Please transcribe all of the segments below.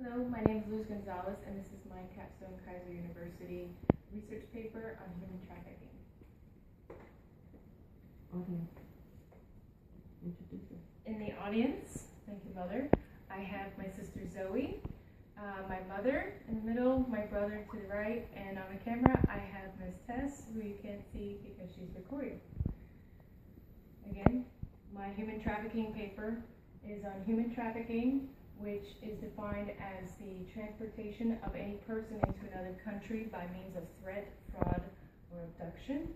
Hello, my name is Gonzalez, and this is my Capstone Keiser University research paper on human trafficking. Audience. Introduce her. In the audience, thank you, Mother, I have my sister Zoe, my mother in the middle, my brother to the right, and on the camera I have Ms. Tess, who you can't see because she's recording. Again, my human trafficking paper is on human trafficking, which is defined as the transportation of any person into another country by means of threat, fraud, or abduction.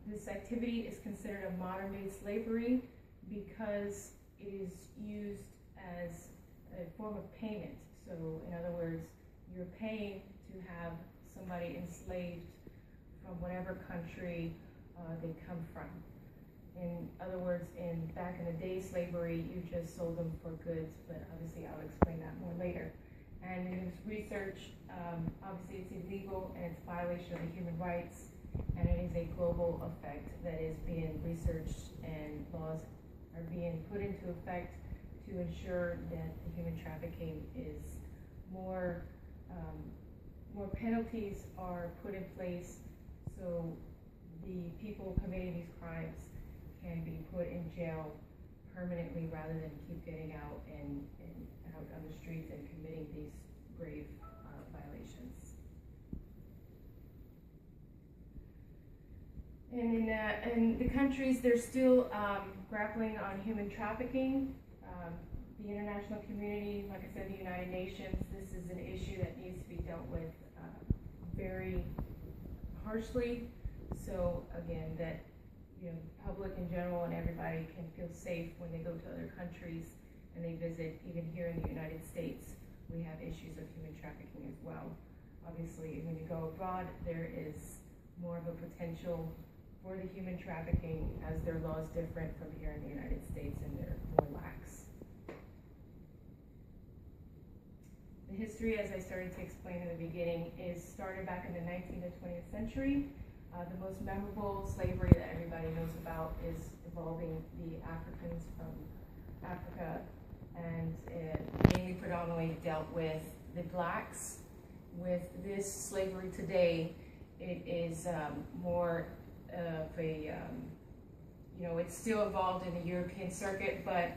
This activity is considered a modern-day slavery because it is used as a form of payment. So, in other words, you're paying to have somebody enslaved from whatever country they come from. In other words, back in the day, slavery, you just sold them for goods, but obviously I'll explain that more later. And in this research, obviously it's illegal and it's a violation of the human rights, and it is a global effect that is being researched, and laws are being put into effect to ensure that the human trafficking is more penalties are put in place so the people committing these crimes can be put in jail permanently rather than keep getting out and out on the streets and committing these grave violations. And in the countries, they're still grappling on human trafficking. The international community, like I said, the United Nations, this is an issue that needs to be dealt with very harshly. So again, that public in general and everybody can feel safe when they go to other countries and they visit. Even here in the United States, we have issues of human trafficking as well. Obviously, when you go abroad, there is more of a potential for the human trafficking, as their law is different from here in the United States and they're more lax. The history, as I started to explain in the beginning, is started back in the 19th and 20th century. The most memorable slavery that everybody knows about is involving the Africans from Africa, and it mainly predominantly dealt with the blacks. With this slavery today, it is more of a, it's still involved in the European circuit, but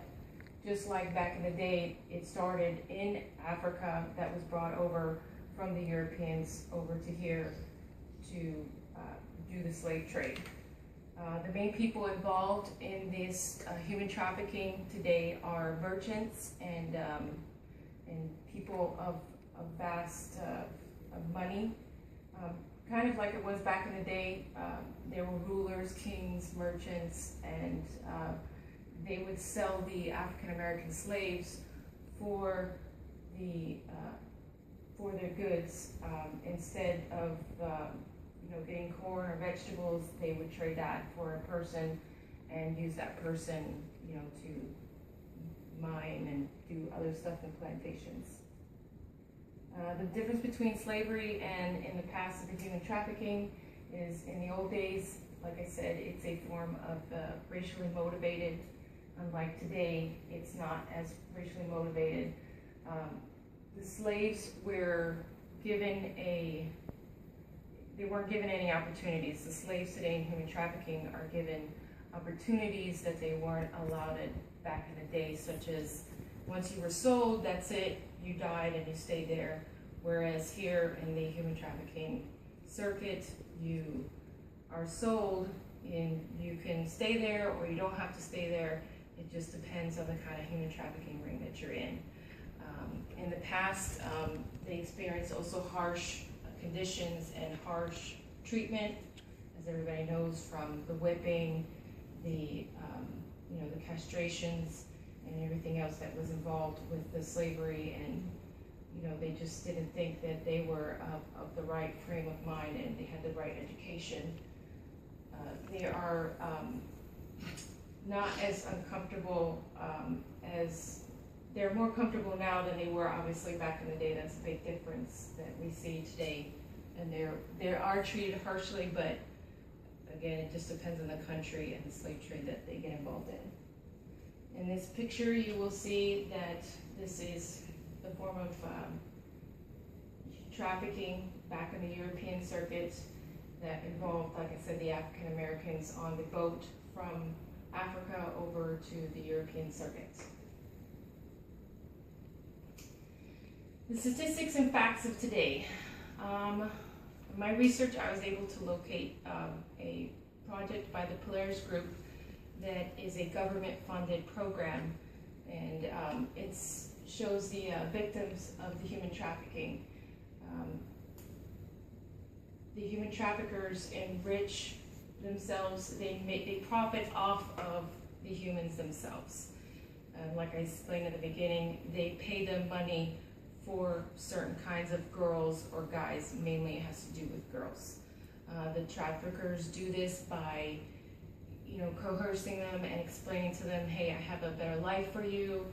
just like back in the day, it started in Africa, that was brought over from the Europeans over to here to do the slave trade. The main people involved in this human trafficking today are merchants and people of vast of money. Kind of like it was back in the day, there were rulers, kings, merchants, and they would sell the African American slaves for their goods instead of getting corn or vegetables. They would trade that for a person and use that person, to mine and do other stuff in plantations. The difference between slavery and in the past of the human trafficking is, in the old days, like I said, it's a form of racially motivated. Unlike today, it's not as racially motivated. The slaves were given they weren't given any opportunities. The slaves today in human trafficking are given opportunities that they weren't allowed back in the day, such as once you were sold, that's it, you died and you stayed there. Whereas here in the human trafficking circuit, you are sold and you can stay there or you don't have to stay there. It just depends on the kind of human trafficking ring that you're in. In the past, they experienced also harsh conditions and harsh treatment, as everybody knows, from the whipping, the castrations, and everything else that was involved with the slavery. And they just didn't think that they were of the right frame of mind and they had the right education. They are not as uncomfortable they're more comfortable now than they were obviously back in the day. That's a big difference that we see today. And they are treated harshly, but again, it just depends on the country and the slave trade that they get involved in. In this picture, you will see that this is the form of trafficking back in the European circuit that involved, like I said, the African Americans on the boat from Africa over to the European circuit. The statistics and facts of today. In my research, I was able to locate a project by the Polaris Group that is a government-funded program, and it shows the victims of the human trafficking. The human traffickers enrich themselves, they profit off of the humans themselves. Like I explained at the beginning, they pay them money for certain kinds of girls or guys. Mainly it has to do with girls. The traffickers do this by, coercing them and explaining to them, hey, I have a better life for you.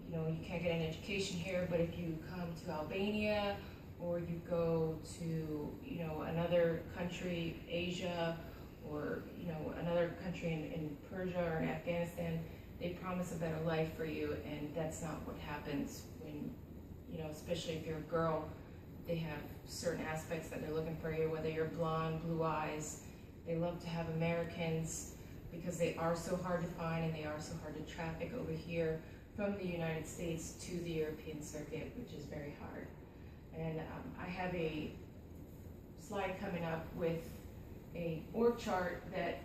You can't get an education here, but if you come to Albania, or you go to, another country, Asia, or, another country in Persia or in Afghanistan, they promise a better life for you, and that's not what happens when, especially if you're a girl. They have certain aspects that they're looking for you, whether you're blonde, blue eyes. They love to have Americans because they are so hard to find and they are so hard to traffic over here from the United States to the European circuit, which is very hard. And I have a slide coming up with a org chart that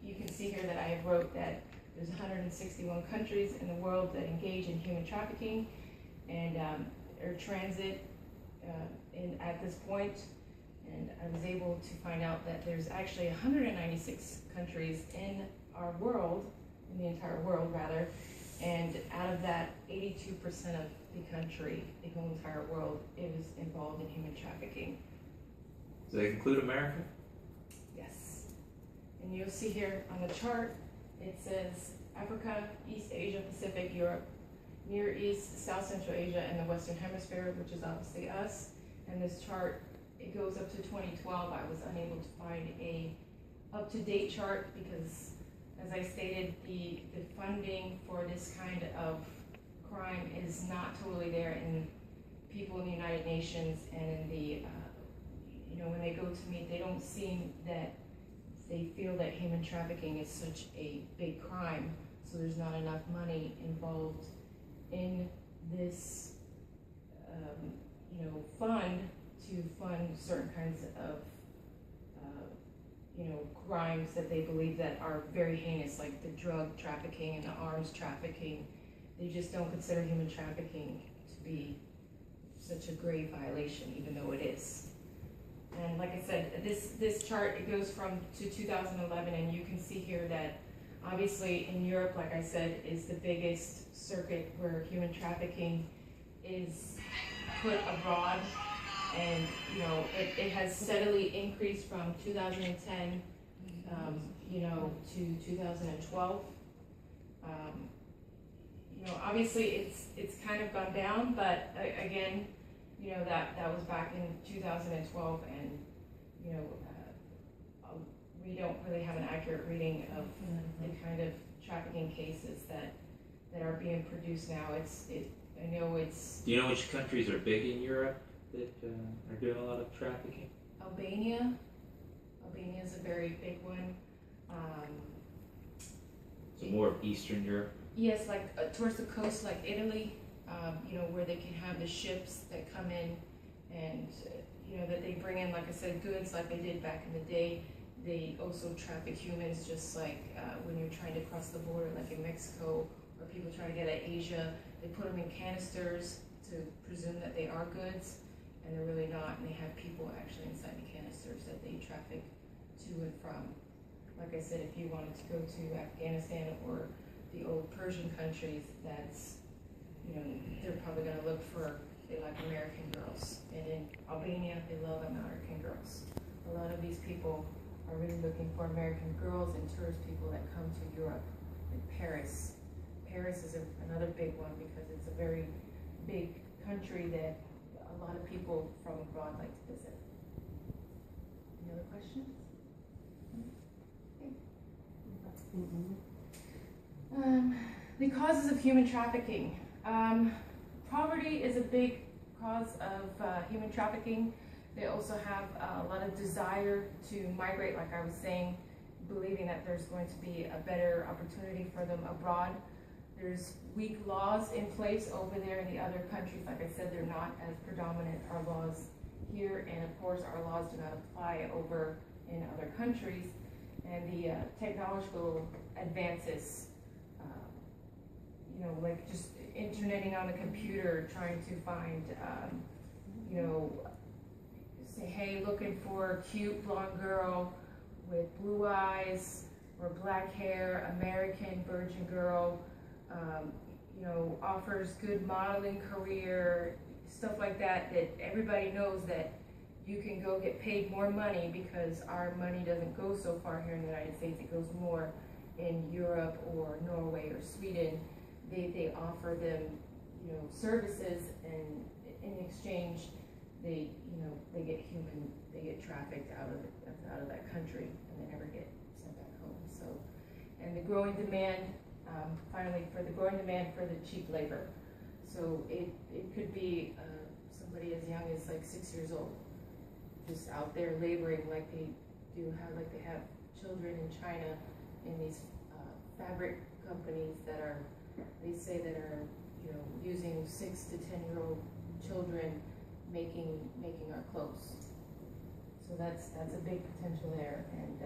you can see here that I have wrote that there's 161 countries in the world that engage in human trafficking and air transit at this point. And I was able to find out that there's actually 196 countries in our world, in the entire world rather, and out of that, 82% of the country, the whole entire world, is involved in human trafficking. Does that include America? Yes. And you'll see here on the chart, it says Africa, East Asia, Pacific, Europe, Near East, South Central Asia, and the Western Hemisphere, which is obviously us. And this chart, it goes up to 2012. I was unable to find a up-to-date chart because, as I stated, the funding for this kind of crime is not totally there in people in the United Nations, and in the, when they go to meet, they don't seem that they feel that human trafficking is such a big crime, so there's not enough money involved in this, fund to fund certain kinds of, crimes that they believe that are very heinous, like the drug trafficking and the arms trafficking. They just don't consider human trafficking to be such a grave violation, even though it is. And like I said, this chart, it goes from to 2011, and you can see here that obviously in Europe, like I said, is the biggest circuit where human trafficking is put abroad. And it has steadily increased from 2010 to 2012. Obviously it's kind of gone down, but again, that was back in 2012, and we don't really have an accurate reading of the kind of trafficking cases that are being produced now. I know it's. Do you know which countries are big in Europe that are doing a lot of trafficking? Albania is a very big one. So more of Eastern Europe? Yes, like towards the coast, like Italy, where they can have the ships that come in and, that they bring in, like I said, goods like they did back in the day. They also traffic humans, just like when you're trying to cross the border, like in Mexico, or people trying to get at Asia. They put them in canisters to presume that they are goods, and they're really not, and they have people actually inside the canisters that they traffic to and from. Like I said, if you wanted to go to Afghanistan or the old Persian countries, that's, they're probably going to look for, they like American girls. And in Albania, they love American girls. A lot of these people are really looking for American girls and tourist people that come to Europe. And Paris is another big one because it's a very big country that a lot of people from abroad like to visit. Any other questions? Okay. The causes of human trafficking. Poverty poverty is a big cause of human trafficking. They also have a lot of desire to migrate, like I was saying, believing that there's going to be a better opportunity for them abroad. There's weak laws in place over there in the other countries. Like I said, they're not as predominant our laws here, and of course our laws do not apply over in other countries. And the technological advances, like just interneting on the computer, trying to find, say, hey, looking for a cute blonde girl with blue eyes or black hair, American virgin girl, offers good modeling career, stuff like that, that everybody knows that you can go get paid more money because our money doesn't go so far here in the United States. It goes more in Europe or Norway or Sweden. They offer them, services, and in exchange, they get trafficked out of that country, and they never get sent back home. So, and the growing demand, finally, for the growing demand for the cheap labor. So it could be somebody as young as like 6 years old, just out there laboring like they have children in China in these fabric companies that are, they say that are, using 6 to 10-year-old children making our clothes. So that's a big potential there, and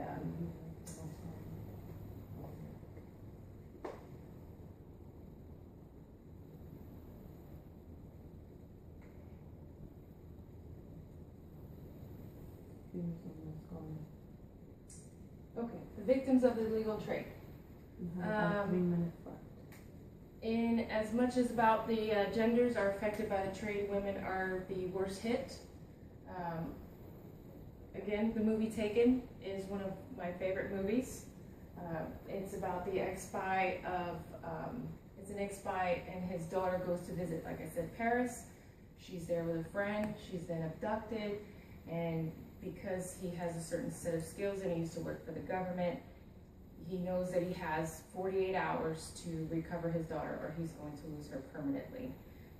okay, the victims of the illegal trade. We have about 3 minutes left. In as much as about the genders are affected by the trade, women are the worst hit. Again, the movie Taken is one of my favorite movies. It's about the ex-spy of, it's an ex-spy and his daughter goes to visit, like I said, Paris. She's there with a friend, she's then abducted, and because he has a certain set of skills and he used to work for the government, he knows that he has 48 hours to recover his daughter or he's going to lose her permanently.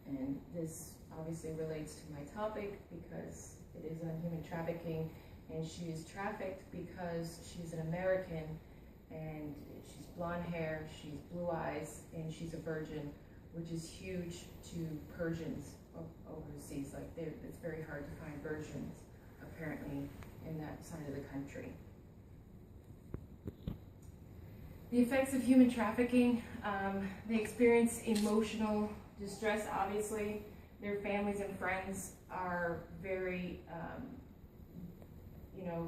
And this obviously relates to my topic because it is on human trafficking, and she is trafficked because she's an American and she's blonde hair, she's blue eyes, and she's a virgin, which is huge to Persians overseas. Like it's very hard to find virgins apparently in that side of the country. The effects of human trafficking, they experience emotional distress, obviously. Their families and friends are very,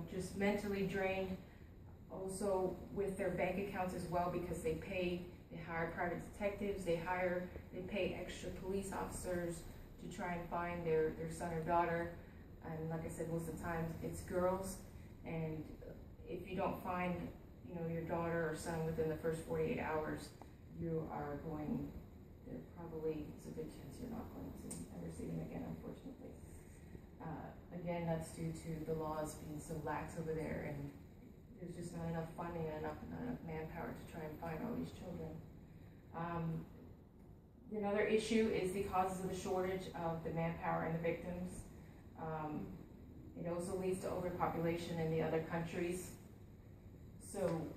just mentally drained. Also with their bank accounts as well, because they hire private detectives, they pay extra police officers to try and find their son or daughter. And like I said, most of the time it's girls. And if you don't find your daughter or son within the first 48 hours, there's a good chance you're not going to ever see them again, unfortunately. Again, that's due to the laws being so lax over there, and there's just not enough funding and not enough manpower to try and find all these children. Another issue is the causes of the shortage of the manpower and the victims. It also leads to overpopulation in the other countries. So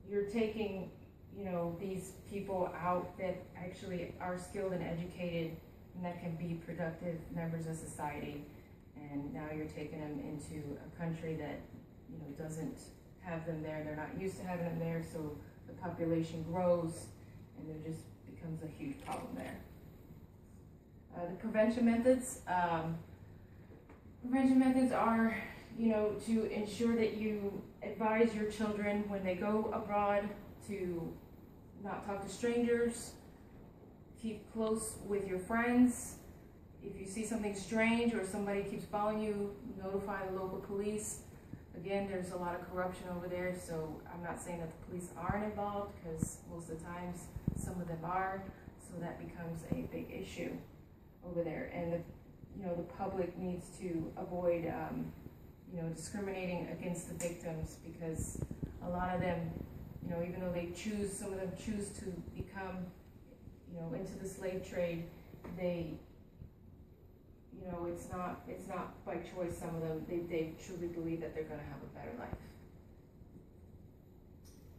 you're taking, these people out that actually are skilled and educated and that can be productive members of society, and now you're taking them into a country that, doesn't have them there. They're not used to having them there, so the population grows and there just becomes a huge problem there. The prevention methods. Prevention methods are, to ensure that you advise your children when they go abroad to not talk to strangers, keep close with your friends. If you see something strange or somebody keeps following you, notify the local police. Again, there's a lot of corruption over there, so I'm not saying that the police aren't involved, because most of the times some of them are, so that becomes a big issue over there. And the public needs to avoid discriminating against the victims, because a lot of them, even though some of them choose to become, into the slave trade, they, it's not by choice. Some of them, they truly believe that they're going to have a better life.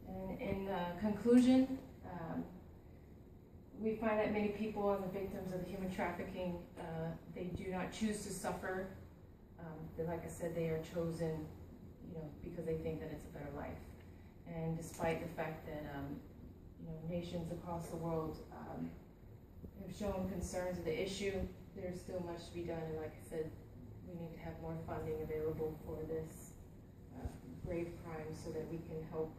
And in conclusion, we find that many people and the victims of human trafficking, they do not choose to suffer. Like I said, they are chosen, because they think that it's a better life. And despite the fact that, nations across the world have shown concerns of the issue, there's still much to be done. And like I said, we need to have more funding available for this grave crime so that we can help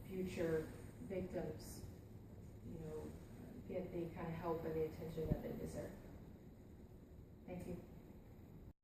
future victims, get the kind of help and the attention that they deserve. Thank you.